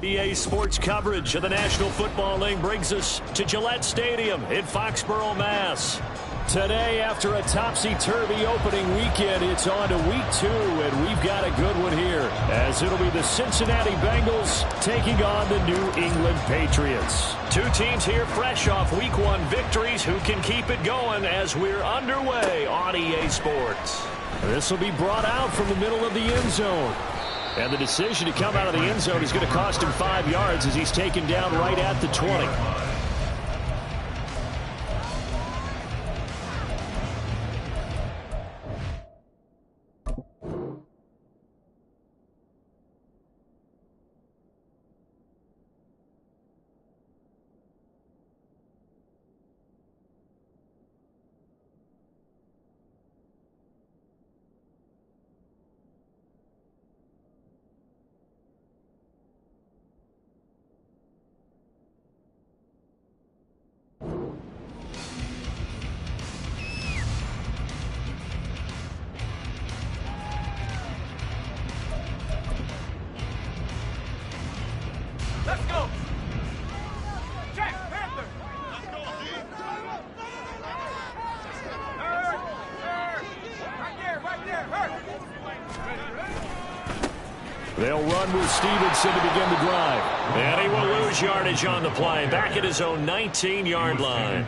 EA Sports coverage of the National Football League brings us to Gillette Stadium in Foxborough, Mass. Today, after a topsy-turvy opening weekend, it's on to week 2, and we've got a good one here, as it'll be the Cincinnati Bengals taking on the New England Patriots. Two teams here fresh off week 1 victories who can keep it going as we're underway on EA Sports. This will be brought out from the middle of the end zone. And the decision to come out of the end zone is going to cost him 5 yards as he's taken down right at the 20. Let's go. Jack Panther. Let's go, G. Right there. They'll run with Stevenson to begin the drive. And he will lose yardage on the play, back at his own 19-yard line.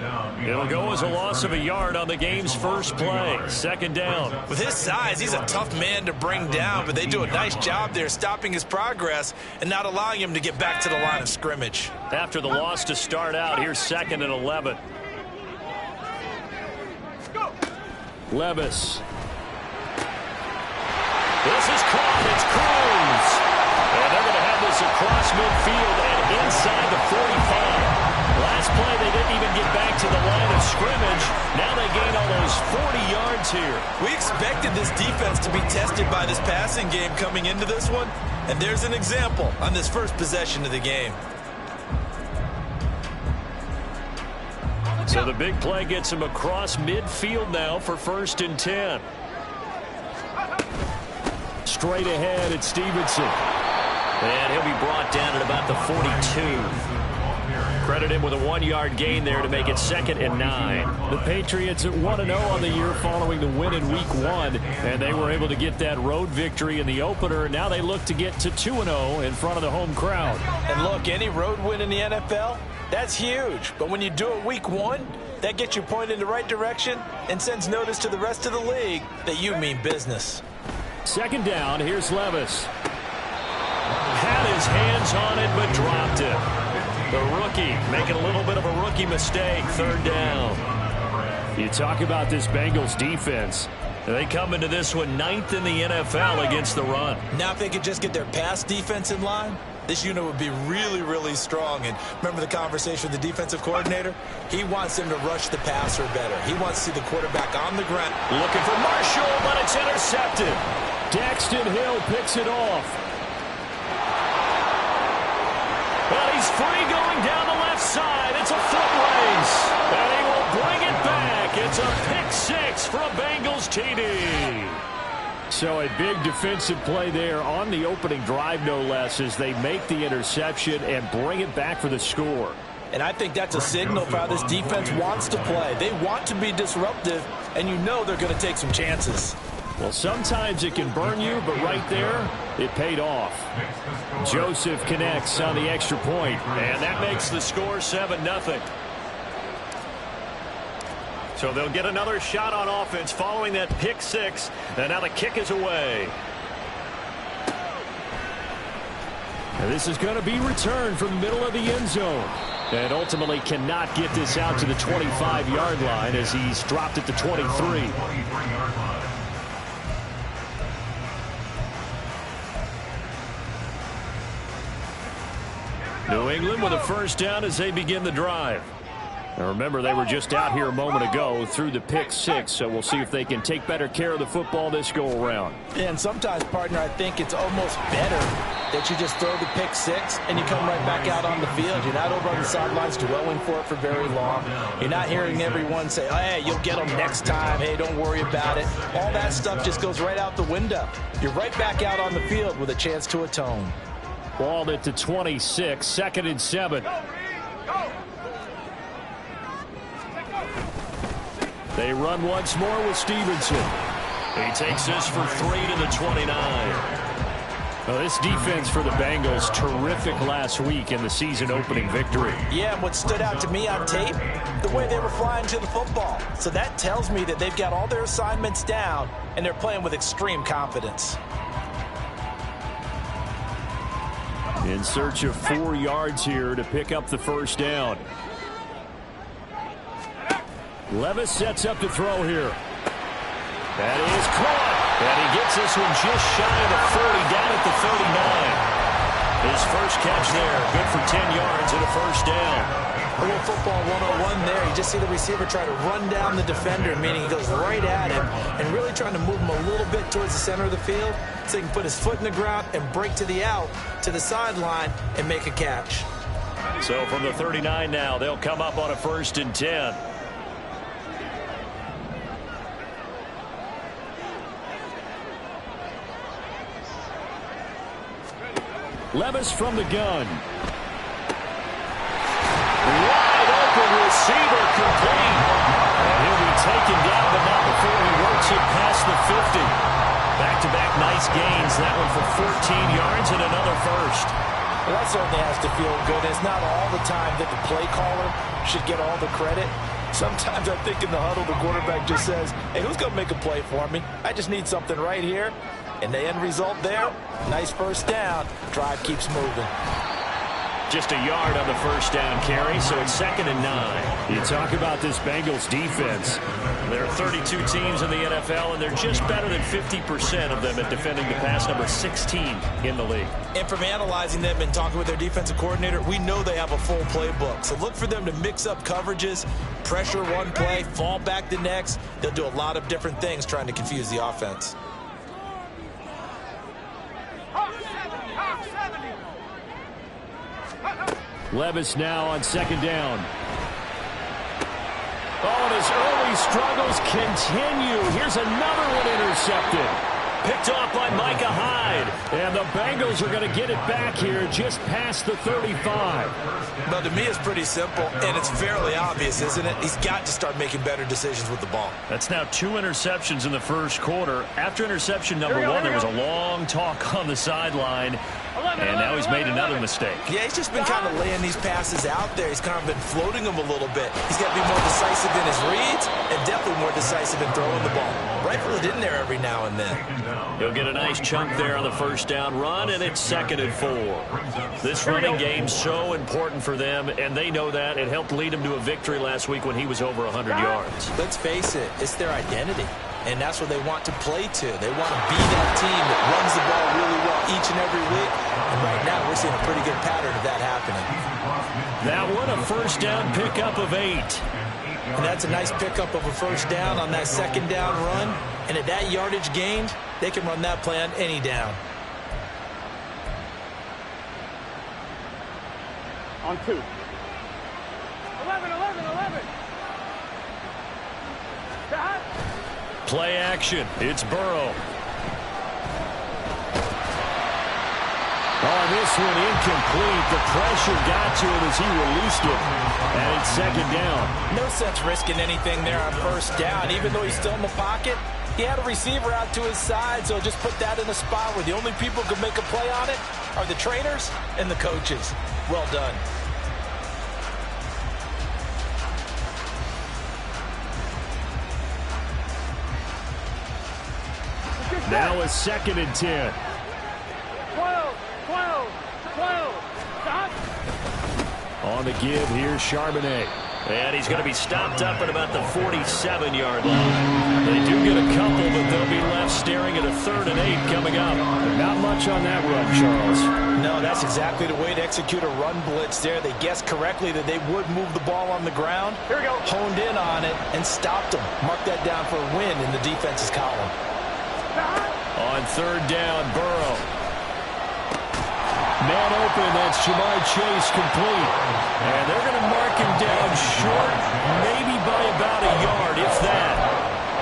It'll go as a loss of a yard on the game's first play. Second down. With his size, he's a tough man to bring down, but they do a nice job there stopping his progress and not allowing him to get back to the line of scrimmage. After the loss to start out, here's 2nd and 11. Levis. This is caught. It's Cruz. And they're going to have this across midfield and inside the 45. Last play, they didn't even get back to the line of scrimmage. Now they gain almost 40 yards here. We expected this defense to be tested by this passing game coming into this one, and there's an example on this first possession of the game. So the big play gets him across midfield now for 1st and 10. Straight ahead at Stevenson. And he'll be brought down at about the 42. Credit him with a 1-yard gain there to make it 2nd and 9. The Patriots at 1-0 on the year following the win in week 1. And they were able to get that road victory in the opener. Now they look to get to 2-0 in front of the home crowd. And look, any road win in the NFL, that's huge. But when you do it week 1, that gets you pointed in the right direction and sends notice to the rest of the league that you mean business. Second down, here's Levis. Had his hands on it, but dropped it. The rookie making a little bit of a rookie mistake, 3rd down. You talk about this Bengals defense. They come into this one 9th in the NFL against the run. Now if they could just get their pass defense in line, this unit would be really, really strong. And remember the conversation with the defensive coordinator? He wants them to rush the passer better. He wants to see the quarterback on the ground. Looking for Marshall, but it's intercepted. Daxton Hill picks it off. Well, he's free going down the left side. It's a foot race. And he will bring it back. It's a pick-6 for a Bengals TD. So a big defensive play there on the opening drive, no less, as they make the interception and bring it back for the score. And I think that's a signal for how this defense wants to play. They want to be disruptive, and you know they're going to take some chances. Well, sometimes it can burn you, but right there, it paid off. Joseph connects on the extra point, and that makes the score 7-0. So they'll get another shot on offense following that pick-6, and now the kick is away. And this is going to be returned from the middle of the end zone. And ultimately cannot get this out to the 25-yard line as he's dropped at the 23. New England with a 1st down as they begin the drive. Now remember, they were just out here a moment ago through the pick-6, so we'll see if they can take better care of the football this go-around. And sometimes, partner, I think it's almost better that you just throw the pick-6 and you come right back out on the field. You're not over on the sidelines dwelling for it for very long. You're not hearing everyone say, oh, hey, you'll get them next time. Hey, don't worry about it. All that stuff just goes right out the window. You're right back out on the field with a chance to atone. Balled it to 26, 2nd and 7. They run once more with Stevenson. He takes this for 3 to the 29. Well, this defense for the Bengals, terrific last week in the season-opening victory. Yeah, and what stood out to me on tape, the way they were flying to the football. So that tells me that they've got all their assignments down, and they're playing with extreme confidence. In search of 4 yards here to pick up the first down. Levis sets up to throw here. That is caught. And he gets this one just shy of the 40, down at the 39. His first catch there, good for 10 yards and a first down. A little football 101 there. You just see the receiver try to run down the defender, meaning he goes right at him and really trying to move him a little bit towards the center of the field so he can put his foot in the ground and break to the out, to the sideline, and make a catch. So from the 39 now, they'll come up on a 1st and 10. Levis from the gun. Wide open receiver complete. And he'll be taken down, but not before he works it past the 50. Back-to-back nice gains. That one for 14 yards and another first. Well, that certainly has to feel good. It's not all the time that the play caller should get all the credit. Sometimes I think in the huddle, the quarterback just says, hey, who's going to make a play for me? I just need something right here. And the end result there, nice first down. Drive keeps moving. Just a yard on the first down carry, so it's 2nd and 9. You talk about this Bengals defense. There are 32 teams in the NFL, and they're just better than 50% of them at defending the pass, number 16 in the league. And from analyzing them and talking with their defensive coordinator, we know they have a full playbook. So look for them to mix up coverages, pressure one play, fall back the next. They'll do a lot of different things trying to confuse the offense. Levis now on 2nd down. Oh, and his early struggles continue. Here's another one intercepted. Picked off by Micah Hyde. And the Bengals are going to get it back here just past the 35. Well, to me, it's pretty simple, and it's fairly obvious, isn't it? He's got to start making better decisions with the ball. That's now 2 interceptions in the first quarter. After interception number 1, there was a long talk on the sideline. And now he's made another mistake. Yeah, he's just been kind of laying these passes out there. He's kind of been floating them a little bit. He's got to be more decisive in his reads and definitely more decisive in throwing the ball. Rifle it in there every now and then. He'll get a nice chunk there on the first down run, and it's 2nd and 4. This running game's so important for them, and they know that. It helped lead him to a victory last week when he was over 100 yards. Let's face it, it's their identity. And that's what they want to play to. They want to be that team that runs the ball really well each and every week. And right now, we're seeing a pretty good pattern of that happening. That one, a first down pickup of 8. And that's a nice pickup of a first down on that 2nd down run. And at that yardage gained, they can run that play on any down. On 2. 11. Play action. It's Burrow. Oh, this one incomplete. The pressure got to him as he released it. And it's 2nd down. No sense risking anything there on first down. Even though he's still in the pocket, he had a receiver out to his side, so just put that in a spot where the only people who can make a play on it are the trainers and the coaches. Well done. Now a 2nd and 10. 12. Stop. On the give, here's Charbonnet. And he's going to be stopped up at about the 47-yard line. They do get a couple, but they'll be left staring at a 3rd and 8 coming up. Not much on that run, Charles. No, that's exactly the way to execute a run blitz there. They guessed correctly that they would move the ball on the ground. Here we go. Honed in on it and stopped them. Mark that down for a win in the defense's column. On 3rd down, Burrow. Man open, that's Jamar Chase complete. And they're going to mark him down short, maybe by about a yard, if that.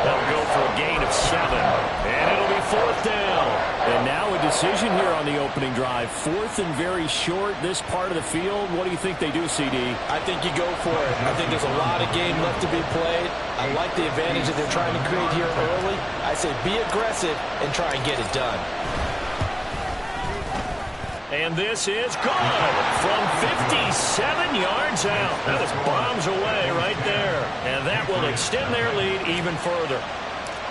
That'll go for a gain of 7. And it'll be 4th down. And now a decision here on the opening drive. 4th and very short, this part of the field. What do you think they do, CD? I think you go for it. I think there's a lot of game left to be played. I like the advantage that they're trying to create here early. I say be aggressive and try and get it done. And this is good from 57 yards out. That is bombs away right there. And that will extend their lead even further.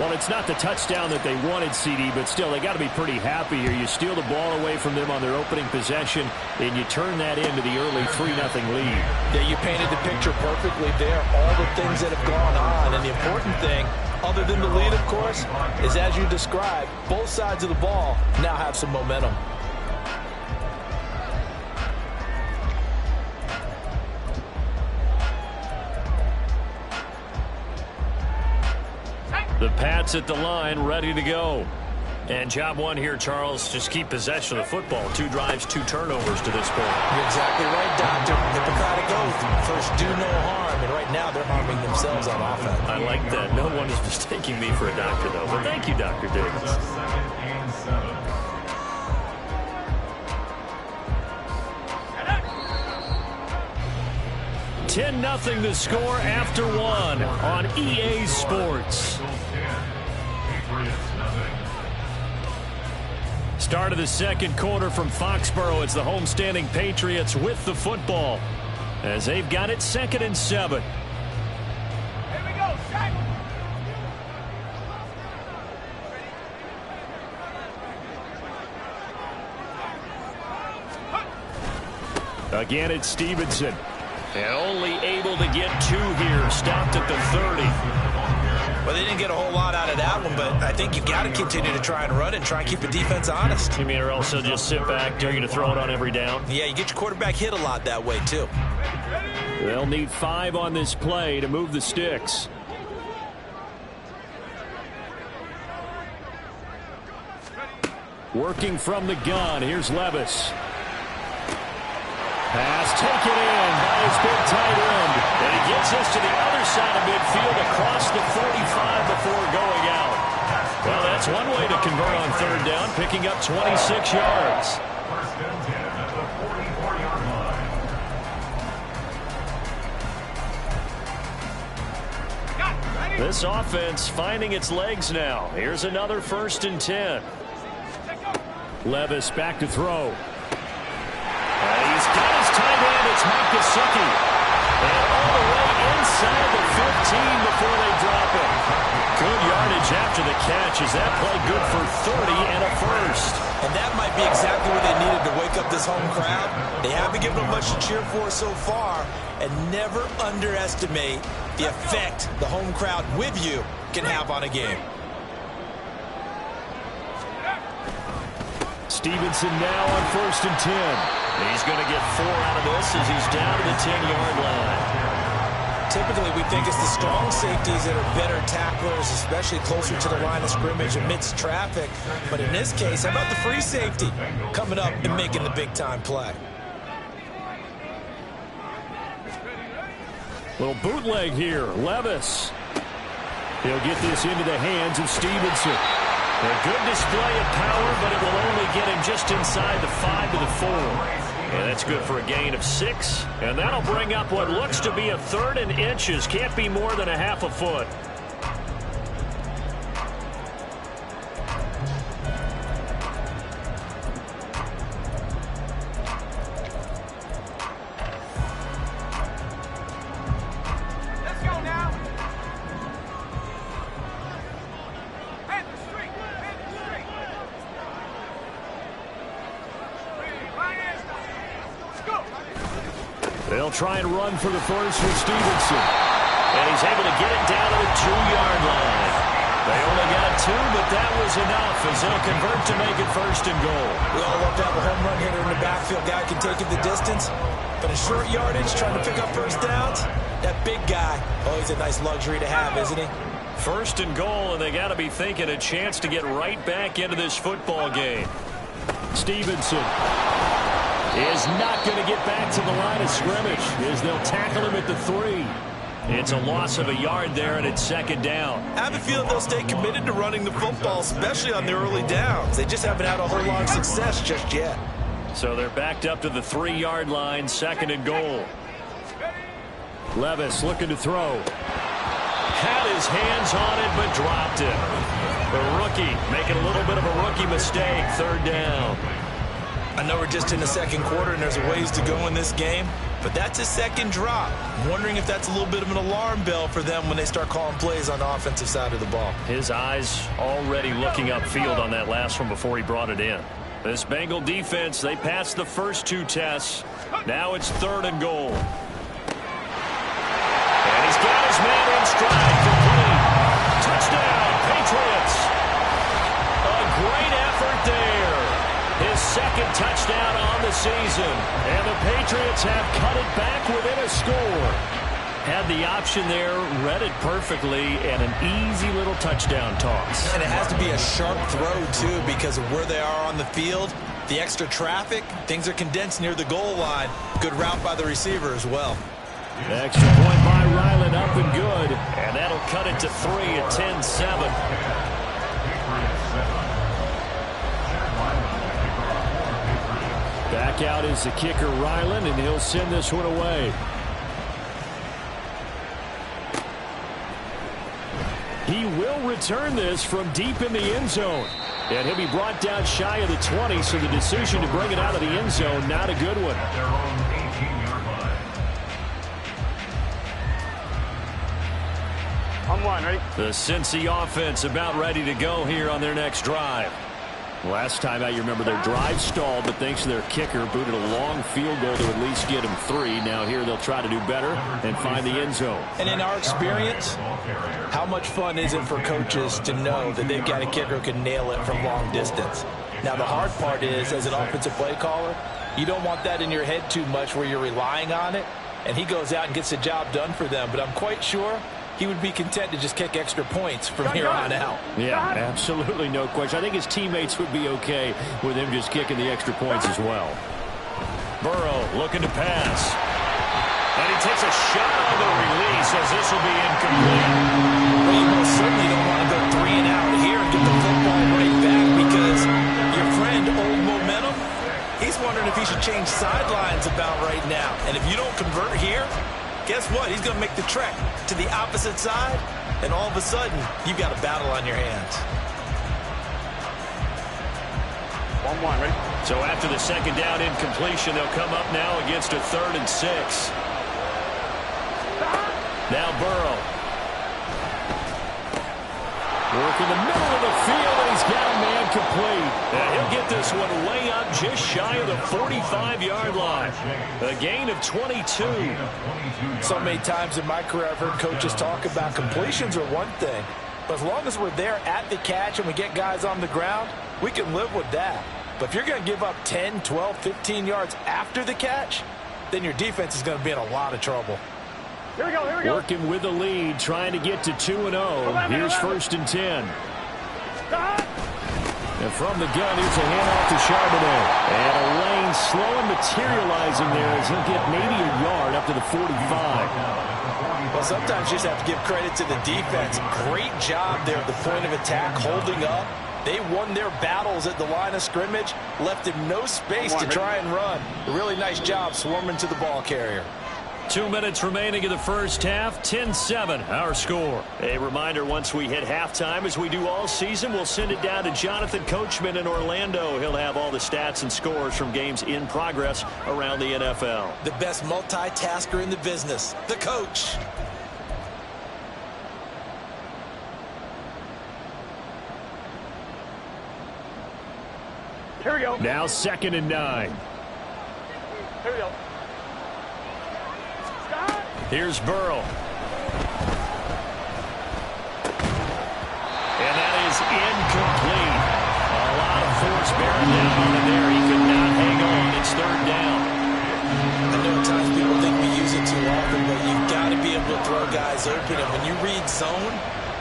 Well, it's not the touchdown that they wanted, CD, but still, they got to be pretty happy here. You steal the ball away from them on their opening possession, and you turn that into the early 3-0 lead. Yeah, you painted the picture perfectly there. All the things that have gone on, and the important thing, other than the lead, of course, is as you described, both sides of the ball now have some momentum. The Pats at the line, ready to go. And job one here, Charles, just keep possession of the football. 2 drives, 2 turnovers to this point. You're exactly right, Doctor. Hippocratic oath. First, do no harm. And right now, they're harming themselves on offense. I like that. No one is mistaking me for a doctor, though. But thank you, Dr. Davis. 10-0 the score after 1 on EA Sports. Start of the second quarter from Foxborough. It's the homestanding Patriots with the football as they've got it 2nd and 7. Here we go, Jack. Again, it's Stevenson. And only able to get 2 here. Stopped at the 30. Well, they didn't get a whole lot out of that one, but I think you've got to continue to try and run and try and keep the defense honest. You mean, or else they'll just sit back, dare you to throw it on every down? Yeah, you get your quarterback hit a lot that way, too. They'll need 5 on this play to move the sticks. Working from the gun. Here's Levis. Pass taken in by his big tight end. And he gets us to the other side of midfield across the 45 before going out. Well, that's one way to convert on 3rd down, picking up 26 yards. This offense finding its legs now. Here's another 1st and 10. Levis back to throw. He's got his tight end. It's Mike Gesicki. And all the way inside the 15 before they drop it. Good yardage after the catch. Is that play good for 30 and a 1st? And that might be exactly what they needed to wake up this home crowd. They haven't given them much to cheer for so far. And never underestimate the effect the home crowd with you can have on a game. Stevenson now on 1st and 10. He's going to get 4 out of this as he's down to the 10-yard line. Typically, we think it's the strong safeties that are better tacklers, especially closer to the line of scrimmage amidst traffic. But in this case, how about the free safety coming up and making the big-time play? Little bootleg here. Levis. He'll get this into the hands of Stevenson. A good display of power, but it will only get him just inside the 5 to the 4. And that's good for a gain of 6. And that'll bring up what looks to be a 3rd and inches. Can't be more than a half a foot. They'll try and run for the 1st with Stevenson. And he's able to get it down to the 2-yard line. They only got 2, but that was enough as they'll convert to make it 1st and goal. We all love to have a home run hitter in the backfield. Guy can take it the distance. But in short yardage, trying to pick up 1st downs, that big guy, oh, he's a nice luxury to have, isn't he? 1st and goal, and they got to be thinking a chance to get right back into this football game. Stevenson is not going to get back to the line of scrimmage as they'll tackle him at the 3. It's a loss of a yard there, and it's second down. I have a feeling they'll stay committed to running the football, especially on the early downs. They just haven't had a whole lot of success just yet. So they're backed up to the 3-yard line, second and goal. Levis looking to throw. Had his hands on it, but dropped it. The rookie making a little bit of a rookie mistake, third down. I know we're just in the second quarter and there's a ways to go in this game, but that's a second drop. I'm wondering if that's a little bit of an alarm bell for them when they start calling plays on the offensive side of the ball. His eyes already looking upfield on that last one before he brought it in. This Bengal defense, they passed the first 2 tests. Now it's third and goal. And he's got his man in stride, complete. Touchdown, Patriots. A great effort there. His second touchdown on the season. And the Patriots have cut it back within a score. Had the option there, read it perfectly, and an easy little touchdown toss. And it has to be a sharp throw, too, because of where they are on the field. The extra traffic, things are condensed near the goal line. Good route by the receiver as well. Extra point by Ryland, up and good. And that'll cut it to 3 at 10-7. Back out is the kicker, Ryland, and he'll send this one away. He will return this from deep in the end zone. And he'll be brought down shy of the 20, so the decision to bring it out of the end zone, not a good one. On one, ready? The Cincy offense about ready to go here on their next drive. Last time out, you remember their drive stalled, but thanks to their kicker, booted a long field goal to at least get them 3. Now here they'll try to do better and find the end zone. And in our experience, how much fun is it for coaches to know that they've got a kicker who can nail it from long distance? Now the hard part is, as an offensive play caller, you don't want that in your head too much where you're relying on it, and he goes out and gets the job done for them. But I'm quite sure he would be content to just kick extra points from here on out. Yeah, absolutely no question. I think his teammates would be okay with him just kicking the extra points as well. Burrow looking to pass. And he takes a shot on the release as this will be incomplete. Well, you most certainly don't want to go 3 and out here and get the football right back because your friend, Old Momentum, he's wondering if he should change sidelines about right now. And if you don't convert here, guess what? He's going to make the trek to the opposite side, and all of a sudden, you've got a battle on your hands. 1-1, ready? So after the second down incompletion, they'll come up now against a 3rd and 6. Now Burrow. Work in the middle of the field, and he's got a man complete. And he'll get this one way up just shy of the 45-yard line. A gain of 22. So many times in my career, I've heard coaches talk about completions are one thing. But as long as we're there at the catch and we get guys on the ground, we can live with that. But if you're going to give up 10, 12, 15 yards after the catch, then your defense is going to be in a lot of trouble. Here we go, here we go. Working with the lead, trying to get to 2-0. Here's 1st and 10. And from the gun, here's a handoff to Charbonnet. And a lane slow and materializing there as he'll get maybe a yard up to the 45. Well, sometimes you just have to give credit to the defense. Great job there at the point of attack, holding up. They won their battles at the line of scrimmage, left him no space to try and run. A really nice job swarming to the ball carrier. 2 minutes remaining in the first half, 10-7, our score. A reminder, once we hit halftime, as we do all season, we'll send it down to Jonathan Coachman in Orlando. He'll have all the stats and scores from games in progress around the NFL. The best multitasker in the business, the coach. Here we go. Now 2nd and 9. Here we go. Here's Burrow. And that is incomplete. A lot of force bearing down on him there. He could not hang on. It's 3rd down. I know at times people think we use it too often, but you've got to be able to throw guys open. And when you read zone,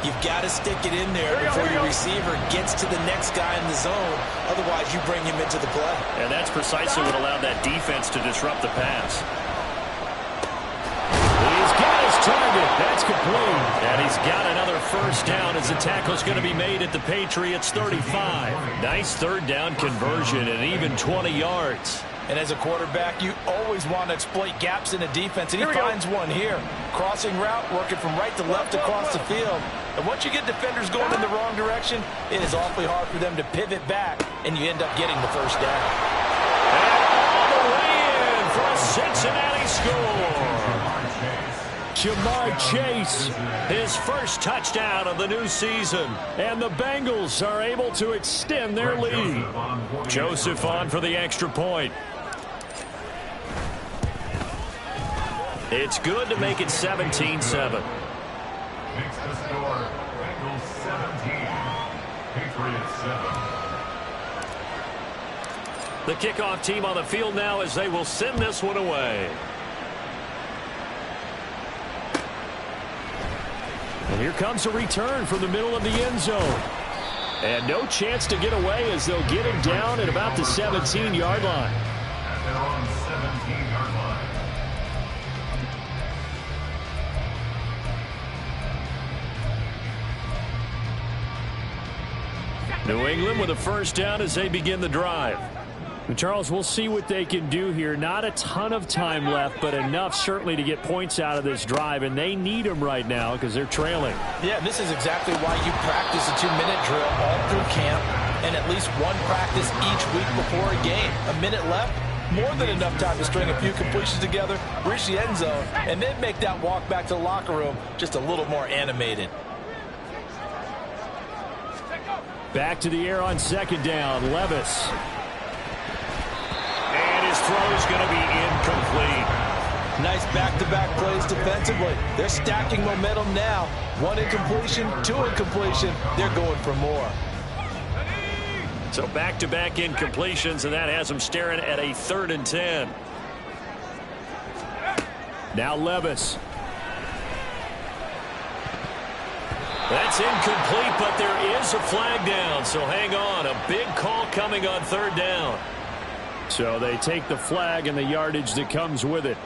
you've got to stick it in there before your receiver gets to the next guy in the zone. Otherwise, you bring him into the play. And that's precisely what allowed that defense to disrupt the pass. He's got his target. That's complete. And he's got another first down as the tackle's going to be made at the Patriots 35. Nice third down conversion and even 20 yards. And as a quarterback, you always want to exploit gaps in the defense, and he finds one here. Crossing route, working from right to left across the field. And once you get defenders going in the wrong direction, it is awfully hard for them to pivot back, and you end up getting the first down. And all the way in for a Cincinnati score. Jamar Chase, his first touchdown of the new season. And the Bengals are able to extend their lead. Joseph on for the extra point. It's good to make it 17-7. Makes the score Bengals 17, Patriots 7. The kickoff team on the field now as they will send this one away. And here comes a return from the middle of the end zone. And no chance to get away as they'll get him down at about the 17-yard line. At their own 17-yard line. New England with a first down as they begin the drive. Charles, we'll see what they can do here. Not a ton of time left, but enough certainly to get points out of this drive, and they need them right now because they're trailing. Yeah, this is exactly why you practice a 2-minute drill all through camp and at least one practice each week before a game. A minute left, more than enough time to string a few completions together, reach the end zone, and then make that walk back to the locker room just a little more animated. Back to the air on second down, Levis. And his throw is going to be incomplete. Nice back-to-back plays defensively. They're stacking momentum now. One incompletion, two incompletion. They're going for more. So back-to-back incompletions, and that has them staring at a 3rd and 10. Now Levis. That's incomplete, but there is a flag down, so hang on. A big call coming on 3rd down. So they take the flag and the yardage that comes with it.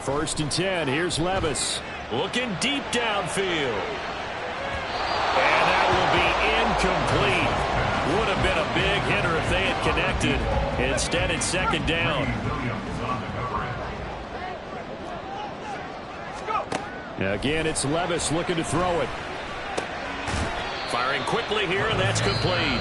First and 10, here's Levis. Looking deep downfield. And that will be incomplete. Would have been a big hitter if they had connected. Instead, it's 2nd down. Again, it's Levis looking to throw it. Firing quickly here, and that's complete.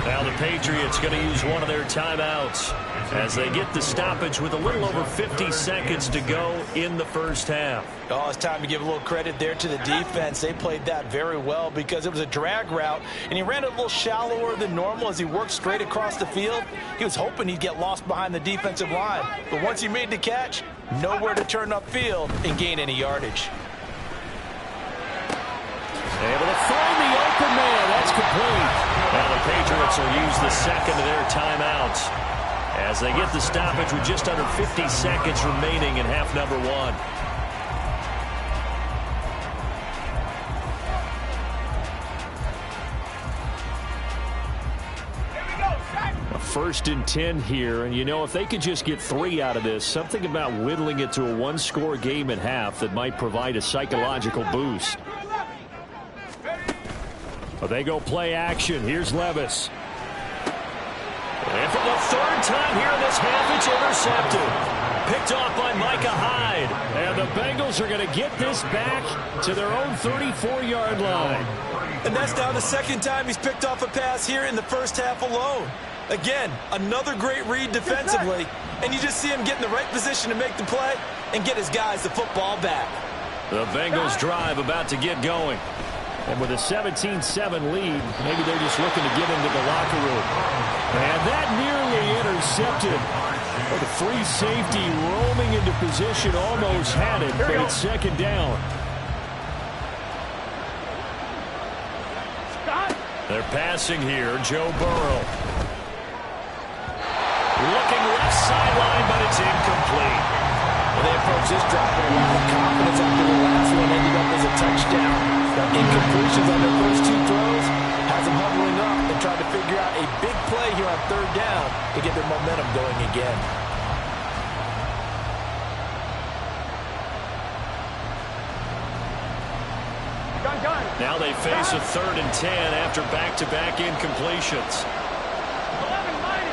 Now the Patriots going to use one of their timeouts as they get the stoppage with a little over 50 seconds to go in the first half. Oh, it's time to give a little credit there to the defense. They played that very well because it was a drag route, and he ran it a little shallower than normal as he worked straight across the field. He was hoping he'd get lost behind the defensive line, but once he made the catch, nowhere to turn upfield and gain any yardage. Able to find the open man. That's complete. Now the Patriots will use the second of their timeouts as they get the stoppage with just under 50 seconds remaining in half number 1. A 1st and 10 here, and you know, if they could just get 3 out of this, something about whittling it to a 1-score game at half that might provide a psychological boost. Well, they go play action. Here's Levis. And for the 3rd time here in this half, it's intercepted. Picked off by Micah Hyde. And the Bengals are going to get this back to their own 34-yard line. And that's now the 2nd time he's picked off a pass here in the first half alone. Again, another great read defensively. And you just see him get in the right position to make the play and get his guys the football back. The Bengals drive about to get going. And with a 17-7 lead, maybe they're just looking to get into the locker room. And that nearly intercepted. Well, the free safety roaming into position almost had it, but it's 2nd down. They're passing here, Joe Burrow. Looking left sideline, but it's incomplete. They approached this drive with a lot of confidence after the last one ended up as a touchdown. Incompletions on their first two throws has them hovering up and trying to figure out a big play here on third down to get their momentum going again. Now they face a 3rd and 10 after back-to-back incompletions. 11 mighty.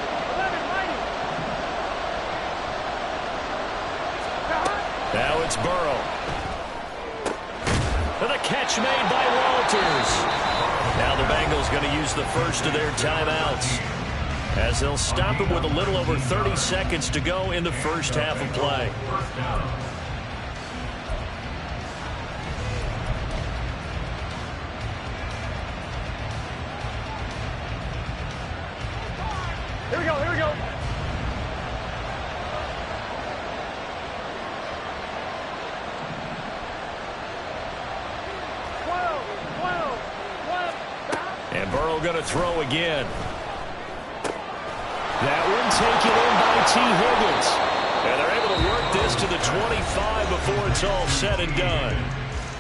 Now it's Burrow. And a catch made by Walters. Now the Bengals going to use the first of their timeouts, as they'll stop it with a little over 30 seconds to go in the first half of play. Here we go. 12. And Burrow going to throw again. That one taken in by T. Higgins. And they're able to work this to the 25 before it's all said and done.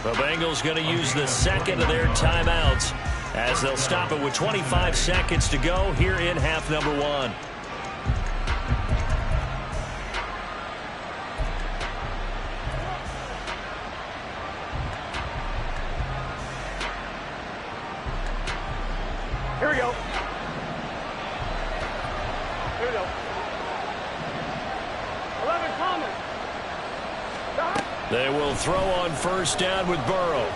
The Bengals going to use the second of their timeouts, as they'll stop it with 25 seconds to go here in half number 1. Here we go. 11 Thomas. They will throw on first down with Burrow.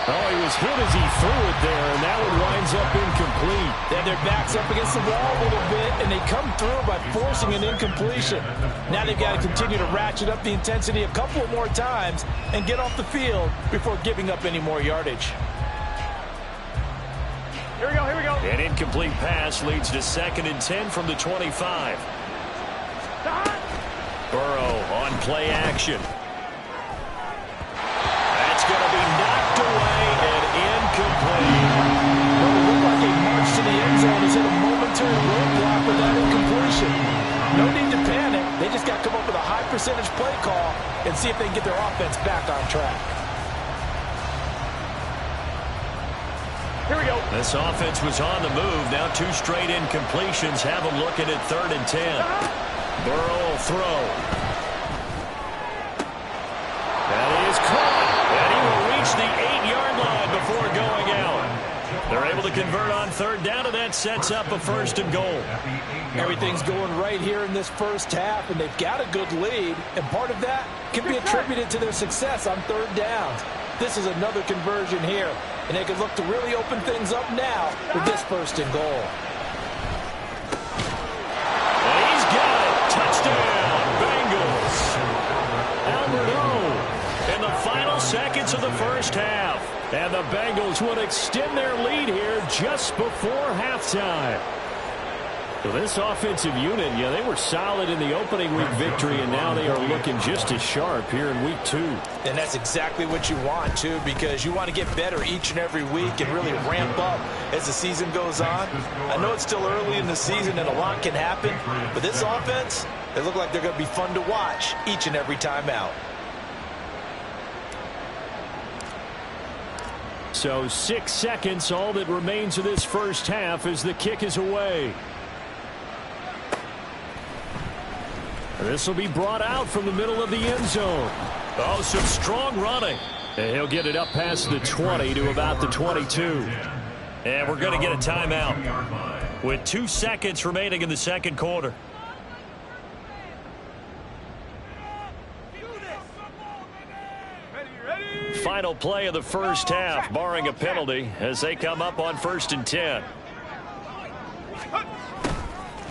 Oh, he was hit as he threw it there, and that one winds up incomplete. Then their backs up against the wall a little bit, and they come through by forcing an incompletion. Now they've got to continue to ratchet up the intensity a couple more times and get off the field before giving up any more yardage. Here we go. An incomplete pass leads to 2nd and 10 from the 25. Burrow on play action. That's going to be knocked away and incomplete. Well, it looked like a march to the end zone has hit a momentary roadblock with that incompletion. No need to panic. They just got to come up with a high percentage play call and see if they can get their offense back on track. Here we go. This offense was on the move. Now 2 straight incompletions have them looking at 3rd and 10. Burrow will throw. That is caught. And he will reach the 8-yard line before going out. They're able to convert on 3rd down, and that sets up a 1st and goal. Everything's going right here in this first half, and they've got a good lead. And part of that can be attributed to their success on 3rd downs. This is another conversion here, and they can look to really open things up now with this 1st and goal. And he's got it. Touchdown, Bengals. Albert O in the final seconds of the first half. And the Bengals would extend their lead here just before halftime. So this offensive unit, they were solid in the opening week victory, and now they are looking just as sharp here in week 2. And that's exactly what you want, too, because you want to get better each and every week and really ramp up as the season goes on. I know it's still early in the season and a lot can happen, but this offense, they look like they're going to be fun to watch each and every time out. So 6 seconds, all that remains of this first half as the kick is away. This will be brought out from the middle of the end zone. Oh, some strong running. And he'll get it up past the 20 to about the 22. And we're going to get a timeout with 2 seconds remaining in the second quarter. Final play of the first half, barring a penalty, as they come up on 1st and 10.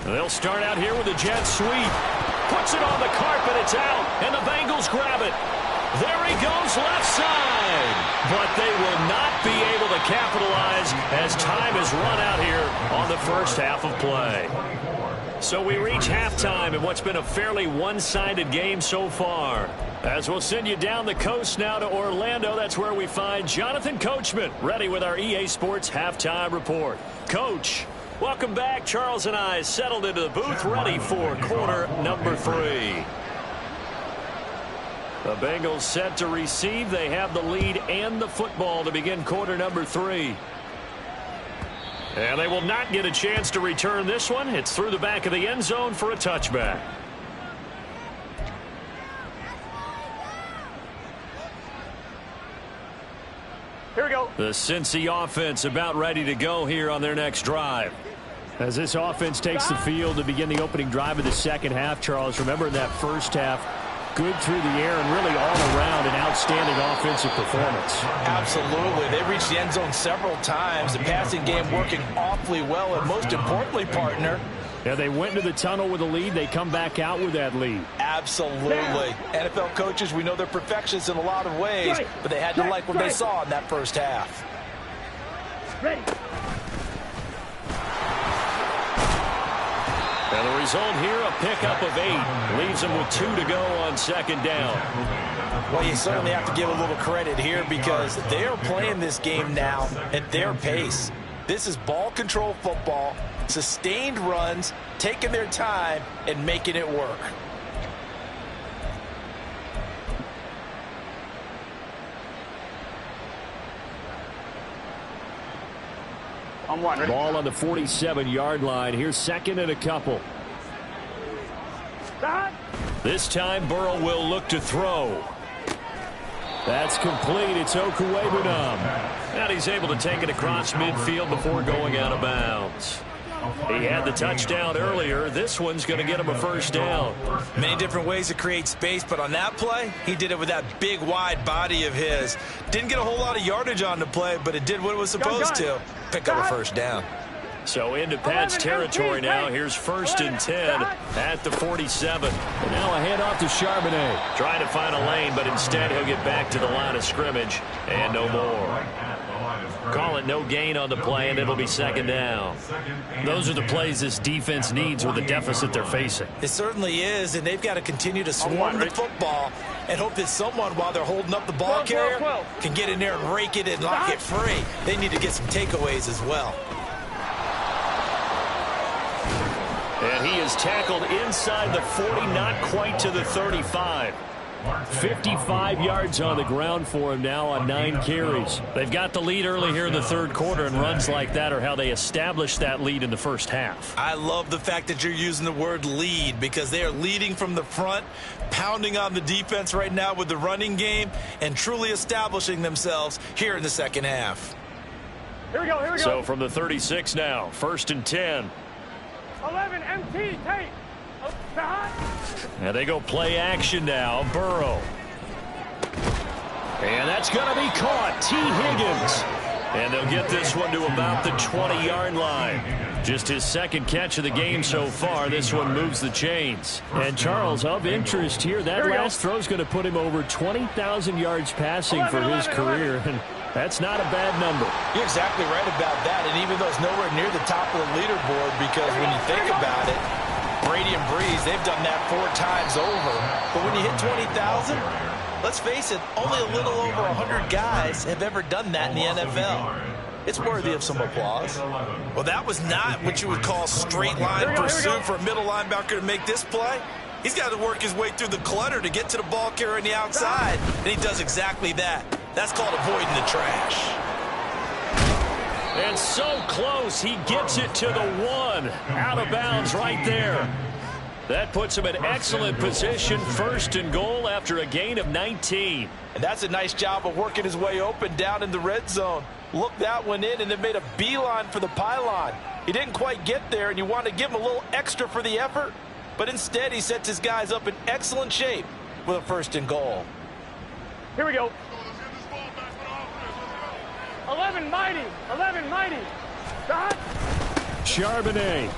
They'll start out here with a jet sweep. Puts it on the carpet, it's out, and the Bengals grab it. There he goes, left side. But they will not be able to capitalize as time has run out here on the first half of play. So we reach halftime in what's been a fairly one-sided game so far. As we'll send you down the coast now to Orlando, that's where we find Jonathan Coachman ready with our EA Sports Halftime Report. Coach, Welcome back. Charles and I settled into the booth, ready for quarter number 3. The Bengals set to receive. They have the lead and the football to begin quarter number 3. And they will not get a chance to return this one. It's through the back of the end zone for a touchback. Here we go. The Cincy offense about ready to go here on their next drive. As this offense takes the field to begin the opening drive of the second half, Charles, remember in that first half, good through the air and really all around an outstanding offensive performance. Absolutely. They reached the end zone several times. The passing game working awfully well, and most importantly, partner, yeah, they went into the tunnel with a lead. They come back out with that lead. Absolutely. NFL coaches, we know they're perfectionists in a lot of ways, but they had to like what they saw in that first half. Ready. And the result here, a pickup of 8. Leaves them with 2 to go on second down. Well, you certainly have to give a little credit here because they are playing this game now at their pace. This is ball control football, sustained runs, taking their time, and making it work. On one. Ready? Ball on the 47-yard line. Here's second and a couple. Stop. This time Burrow will look to throw. That's complete. It's Okuwebunam. And he's able to take it across midfield before going out of bounds. He had the touchdown earlier. This one's going to get him a first down. Many different ways to create space, but on that play, he did it with that big, wide body of his. Didn't get a whole lot of yardage on the play, but it did what it was supposed to. Pick up a first down. So into Pat's territory now. Here's first and 10 at the 47. And now a handoff to Charbonnet. Trying to find a lane, but instead he'll get back to the line of scrimmage and no more. Call it no gain on the play, and it'll be second down. Those are the plays this defense needs with the deficit they're facing. It certainly is, and they've got to continue to swarm the football and hope that someone, while they're holding up the ball carrier, can get in there and rake it and lock it free. They need to get some takeaways as well. And he is tackled inside the 40, not quite to the 35. 55 yards on the ground for him now on 9 carries. They've got the lead early here in the third quarter, and runs like that are how they established that lead in the first half. I love the fact that you're using the word lead because they are leading from the front, pounding on the defense right now with the running game, and truly establishing themselves here in the second half. Here we go, here we go. So from the 36 now, first and 10. 11, MT, take. And they go play action now. Burrow. And that's going to be caught. T. Higgins. And they'll get this one to about the 20-yard line. Just his second catch of the game so far. This one moves the chains. And Charles, of interest here, that last throw is going to put him over 20,000 yards passing for his career. And that's not a bad number. You're exactly right about that. And even though it's nowhere near the top of the leaderboard, because when you think about it, Brady and Breeze, they've done that 4 times over. But when you hit 20,000, let's face it, only a little over 100 guys have ever done that in the NFL. It's worthy of some applause. Well, that was not what you would call straight line pursuit for a middle linebacker to make this play. He's got to work his way through the clutter to get to the ball carrier on the outside, and he does exactly that. That's called avoiding the trash. And so close, he gets it to the 1. Out of bounds right there. That puts him in excellent position, first and goal after a gain of 19. And that's a nice job of working his way open down in the red zone. Looked that one in and then made a beeline for the pylon. He didn't quite get there, and you want to give him a little extra for the effort. But instead, he sets his guys up in excellent shape with a first and goal. Here we go. 11 mighty. 11 mighty. Stop. Charbonnet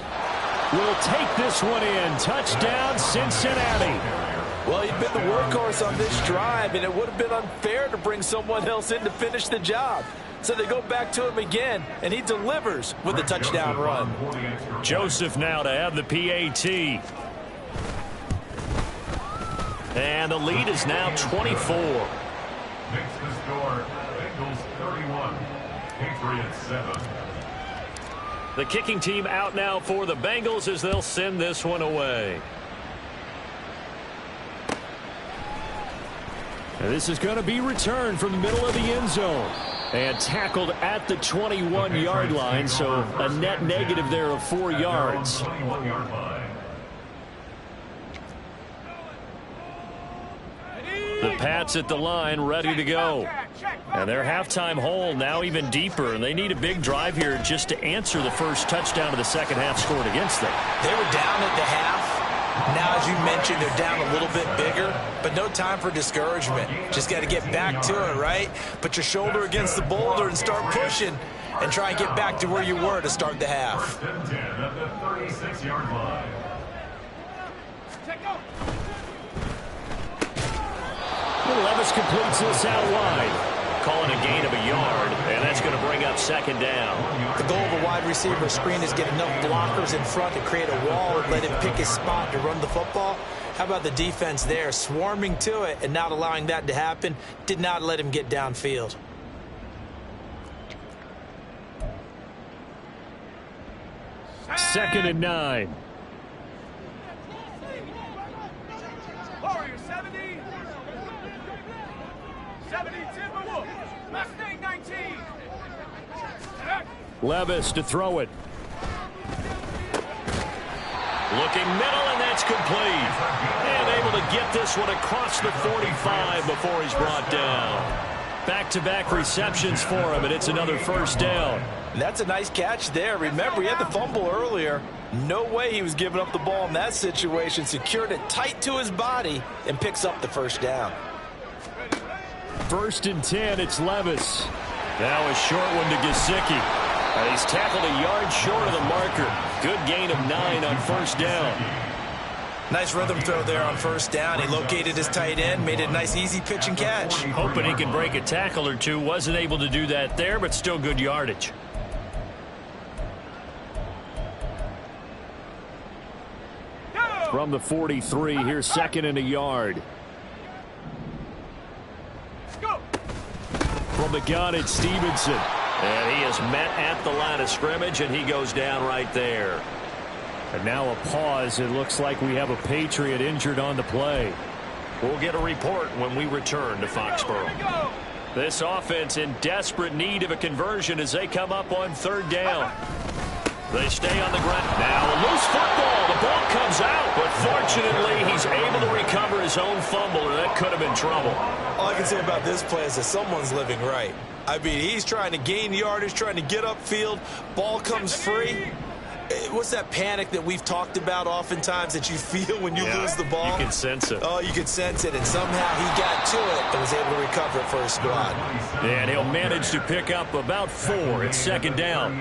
will take this one in. Touchdown, Cincinnati. Well, he'd been the workhorse on this drive, and it would have been unfair to bring someone else in to finish the job. So they go back to him again, and he delivers with the touchdown run. Joseph now to have the PAT. And the lead is now 24. Makes the score, Bengals 31, Patriots 7. The kicking team out now for the Bengals as they'll send this one away. And this is going to be returned from the middle of the end zone. And tackled at the 21-yard line, so a net negative there of 4 yards. The Pats at the line, ready to go. And their halftime hole now even deeper, and they need a big drive here just to answer the first touchdown of the second half scored against them. They were down at the half. Now, as you mentioned, they're down a little bit bigger, but no time for discouragement. Just got to get back to it, right? Put your shoulder against the boulder and start pushing and try and get back to where you were to start the half. Levis completes this out wide. Calling a gain of a yard, and that's going to bring up second down. The goal of a wide receiver screen is get enough blockers in front to create a wall and let him pick his spot to run the football. How about the defense there, swarming to it and not allowing that to happen? Did not let him get downfield. Second and 9. Warrior 70. 70 Timberwolf. Mustang 19. Levis to throw it. Looking middle, and that's complete. And able to get this one across the 45 before he's brought down. Back-to-back receptions for him, and it's another first down. That's a nice catch there. Remember, he had the fumble earlier. No way he was giving up the ball in that situation. Secured it tight to his body and picks up the first down. First and 10, it's Levis. Now a short one to Gesicki. And he's tackled a yard short of the marker. Good gain of 9 on first down. Nice rhythm throw there on first down. He located his tight end, made it a nice easy pitch and catch. Hoping he can break a tackle or two. Wasn't able to do that there, but still good yardage. From the 43, here's second and a yard. From the gun, it's Stevenson. And he is met at the line of scrimmage, and he goes down right there. And now a pause. It looks like we have a Patriot injured on the play. We'll get a report when we return to Foxborough. This offense in desperate need of a conversion as they come up on third down. They stay on the ground. Now a loose football. The ball comes out, but fortunately he's able to recover his own fumble, or that could have been trouble. All I can say about this play is that someone's living right. I mean, he's trying to gain yardage, trying to get upfield. Ball comes free. What's that panic that we've talked about oftentimes that you feel when you lose the ball? You can sense it. Oh, you can sense it, and somehow he got to it and was able to recover it for his squad. And he'll manage to pick up about 4 at second down.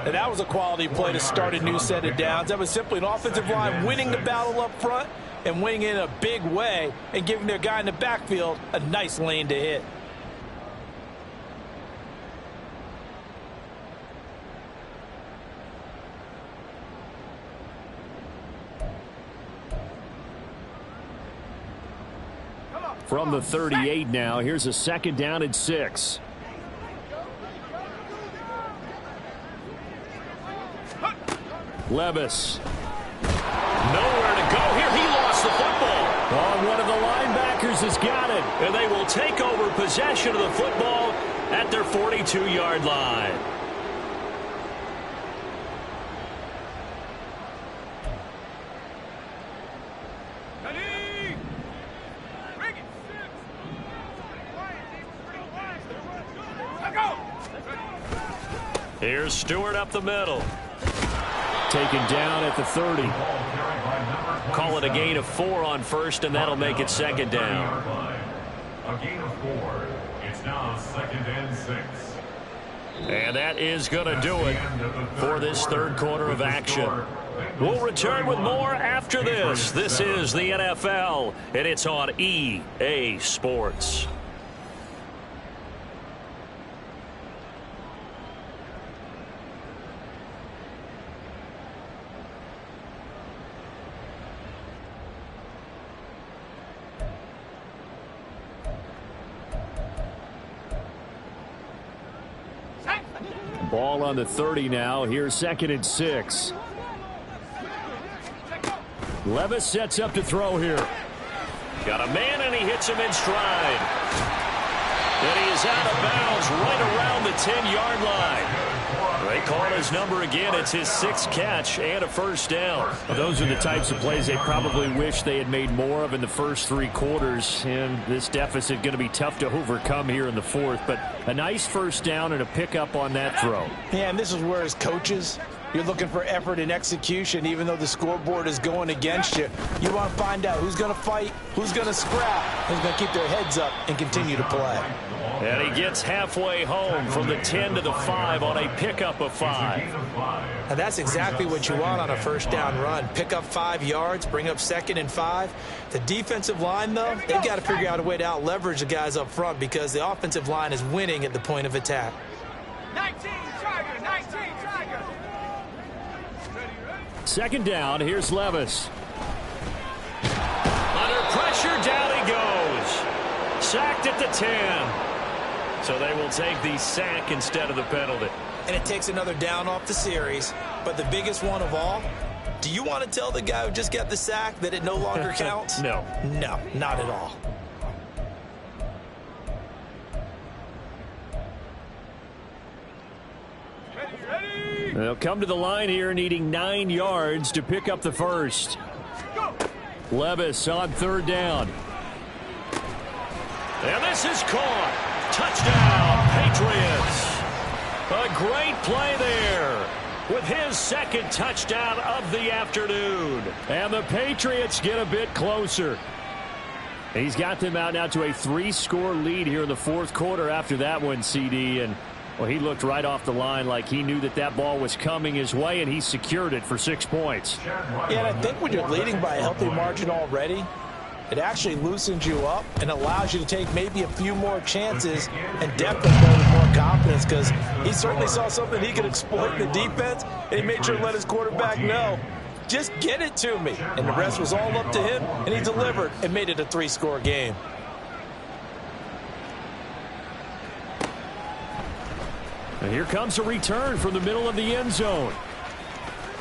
And that was a quality play to start a new set of downs. That was simply an offensive line winning the battle up front and winning in a big way and giving their guy in the backfield a nice lane to hit. From the 38 now, here's a second down and 6. Levis. Nowhere to go here. He lost the football. Oh, one of the linebackers has got it. And they will take over possession of the football at their 42-yard line. Here's Stewart up the middle. Taken down at the 30. Call it a gain of 4 on first, and that'll make it second down. A gain of 4. It's now second and 6. And that is going to do it for this third quarter of action. We'll return with more after this. This is the NFL, and it's on EA Sports. Ball on the 30 now. Here's 2nd and 6. Levis sets up to throw here. Got a man, and he hits him in stride. And he is out of bounds right around the 10-yard line. They call his number again. It's his 6th catch and a first down. Those are the types of plays they probably wish they had made more of in the first 3 quarters. And this deficit going to be tough to overcome here in the 4th. But a nice first down and a pickup on that throw. Yeah, and this is where as coaches, you're looking for effort and execution. Even though the scoreboard is going against you, you want to find out who's going to fight, who's going to scrap, who's going to keep their heads up and continue to play. And he gets halfway home from the 10 to the 5 on a pickup of 5. And that's exactly what you want on a first down run. Pick up 5 yards, bring up 2nd and 5. The defensive line, though, they've got to figure out a way to out-leverage the guys up front because the offensive line is winning at the point of attack. 19, Tiger, 19, Tiger. 2nd down, here's Levis. Under pressure, down he goes. Sacked at the 10. So they will take the sack instead of the penalty. And it takes another down off the series. But the biggest one of all, do you want to tell the guy who just got the sack that it no longer counts? No. No, not at all. Ready. They'll come to the line here needing 9 yards to pick up the first. Go. Levis on 3rd down. And this is caught. Touchdown, Patriots. A great play there with his 2nd touchdown of the afternoon. And the Patriots get a bit closer. He's got them out now to a 3-score lead here in the 4th quarter after that one, CD. And, well, he looked right off the line like he knew that that ball was coming his way, and he secured it for 6 points. Yeah, and I think when you're leading by a healthy margin already, it actually loosens you up and allows you to take maybe a few more chances and definitely play with more confidence because he certainly saw something he could exploit in the defense, and he made sure to let his quarterback know, just get it to me. And the rest was all up to him, and he delivered and made it a 3-score game. And here comes a return from the middle of the end zone.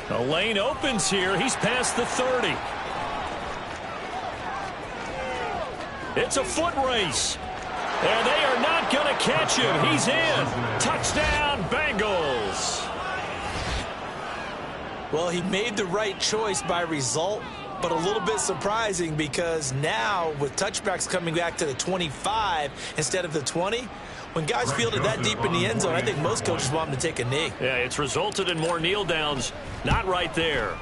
The lane opens here. He's past the 30. It's a foot race. And they are not going to catch him. He's in. Touchdown, Bengals. Well, he made the right choice by result, but a little bit surprising because now with touchbacks coming back to the 25 instead of the 20, when guys field it that deep in the end zone, I think most coaches want them to take a knee. Yeah, it's resulted in more kneel downs. Not right there.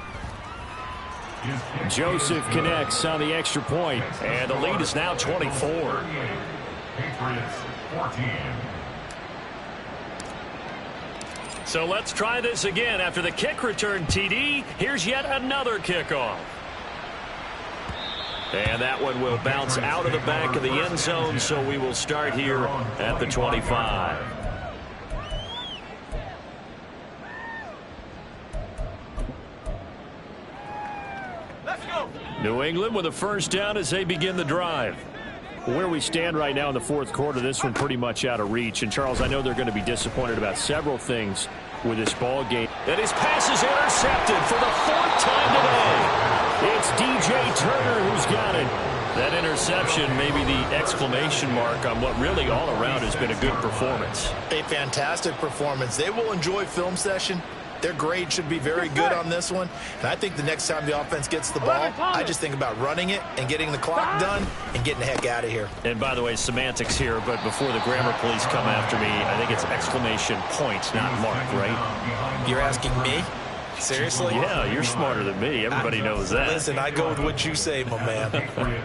Joseph connects on the extra point, and the lead is now 24. Patriots 14. So let's try this again. After the kick return TD, here's yet another kickoff. And that one will bounce out of the back of the end zone, so we will start here at the 25. New England with a first down as they begin the drive. Where we stand right now in the 4th quarter, this one pretty much out of reach. And, Charles, I know they're going to be disappointed about several things with this ball game. And his pass is intercepted for the 4th time today. It's DJ Turner who's got it. That interception may be the exclamation mark on what really all around has been a good performance. A fantastic performance. They will enjoy film session. Their grade should be very good on this one. And I think the next time the offense gets the ball, I just think about running it and getting the clock done and getting the heck out of here. And by the way, semantics here, but before the grammar police come after me, I think it's exclamation point, not mark, right? You're asking me? Seriously? Yeah, you're smarter than me. Everybody knows that. Listen, I go with what you say, my man.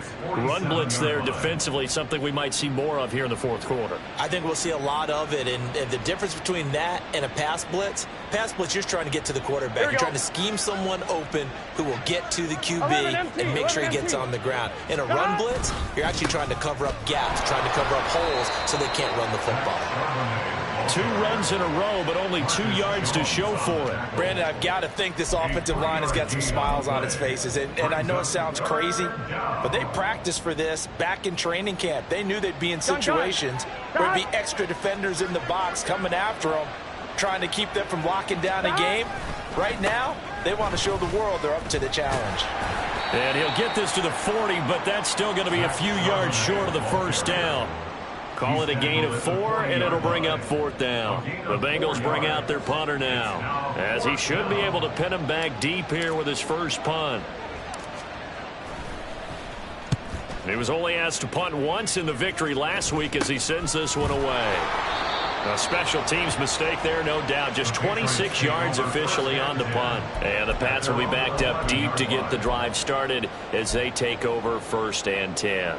Run blitz there defensively, something we might see more of here in the 4th quarter. I think we'll see a lot of it, and the difference between that and a pass blitz, you're just trying to get to the quarterback. You're trying to scheme someone open who will get to the QB and make sure he gets on the ground. In a run blitz, you're actually trying to cover up gaps, trying to cover up holes so they can't run the football. 2 runs in a row, but only 2 yards to show for it. Brandon, I've got to think this offensive line has got some smiles on its faces. And I know it sounds crazy, but they practiced for this back in training camp. They knew they'd be in situations where there'd be extra defenders in the box coming after them. trying to keep them from locking down a game. Right now, they want to show the world they're up to the challenge. And he'll get this to the 40, but that's still going to be a few yards short of the first down. Call it a gain of 4, and it'll bring up 4th down. The Bengals bring out their punter now, as he should be able to pin him back deep here with his first punt. He was only asked to punt once in the victory last week as he sends this one away. A special teams mistake there, no doubt. Just 26 yards officially on the punt. And the Pats will be backed up deep to get the drive started as they take over 1st and 10.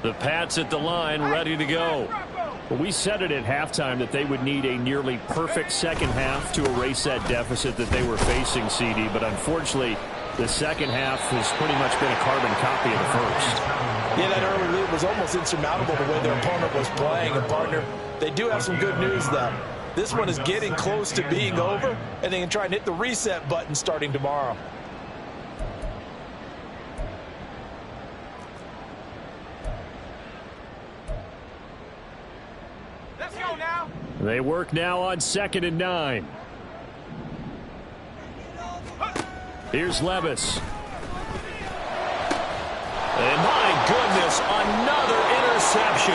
The Pats at the line, ready to go. Well, we said it at halftime that they would need a nearly perfect second half to erase that deficit that they were facing, CD. But unfortunately, the second half has pretty much been a carbon copy of the first. Yeah, that early lead was almost insurmountable the way their opponent was playing. And, partner, they do have some good news, though. This one is getting close to being over, and they can try and hit the reset button starting tomorrow. They work now on 2nd and 9. Here's Levis. And my goodness, another interception.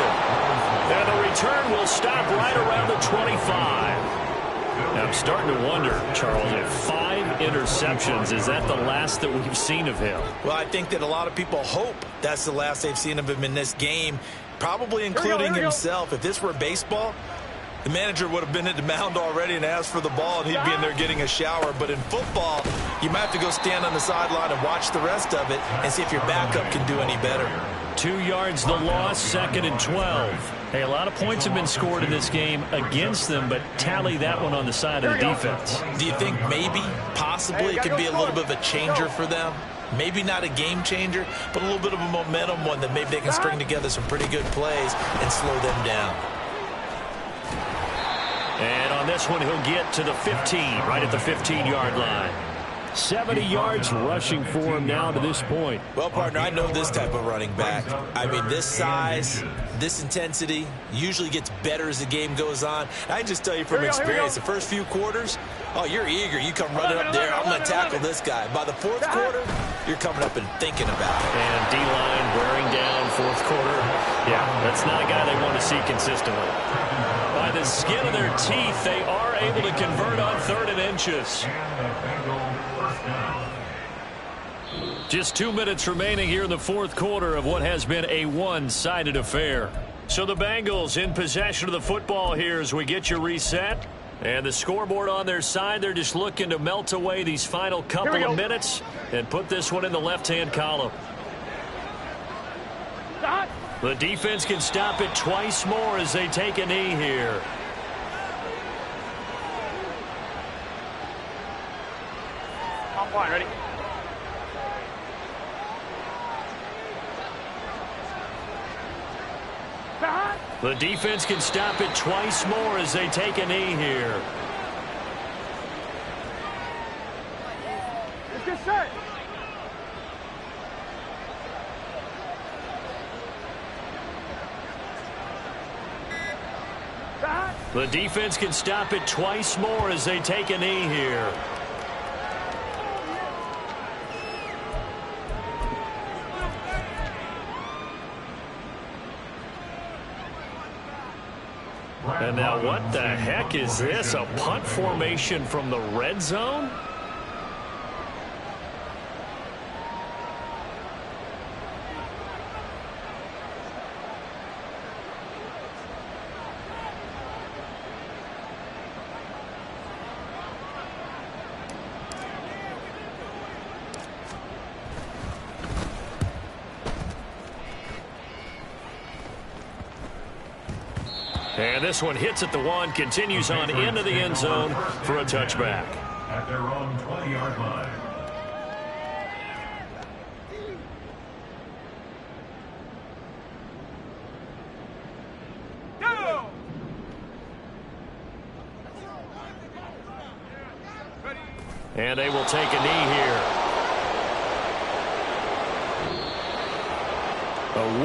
And the return will stop right around the 25. Now, I'm starting to wonder, Charles, if 5 interceptions, is that the last that we've seen of him? Well, I think that a lot of people hope that's the last they've seen of him in this game, probably including himself. If this were baseball, the manager would have been at the mound already and asked for the ball, and he'd be in there getting a shower. But in football, you might have to go stand on the sideline and watch the rest of it and see if your backup can do any better. 2 yards the loss, 2nd and 12. Hey, a lot of points have been scored in this game against them, but tally that one on the side of the defense. Do you think maybe, possibly, it could be a little bit of a changer for them? Maybe not a game changer, but a little bit of a momentum one that maybe they can string together some pretty good plays and slow them down. And on this one, he'll get to the 15, right at the 15-yard line. 70 yards rushing for him now to this point. Well, partner, I know this type of running back. I mean, this size, this intensity usually gets better as the game goes on. I can just tell you from experience, the first few quarters, oh, you're eager. You come running up there, I'm going to tackle this guy. By the 4th quarter, you're coming up and thinking about it. And D-line wearing down 4th quarter. Yeah, that's not a guy they want to see consistently. By the skin of their teeth, they are able to convert on 3rd and inches. Just 2 minutes remaining here in the 4th quarter of what has been a one-sided affair. So the Bengals in possession of the football here as we get your reset. And the scoreboard on their side, they're just looking to melt away these final couple of minutes and put this one in the left-hand column. The defense can stop it twice more as they take a knee here. On point, ready? The defense can stop it twice more as they take a knee here. Let's get set. The defense can stop it twice more as they take a knee here. And now what the heck is this? A punt formation from the red zone? And this one hits at the 1, continues on into the end zone for a touchback. At their own 20-yard line. And they will take a knee here.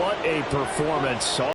What a performance.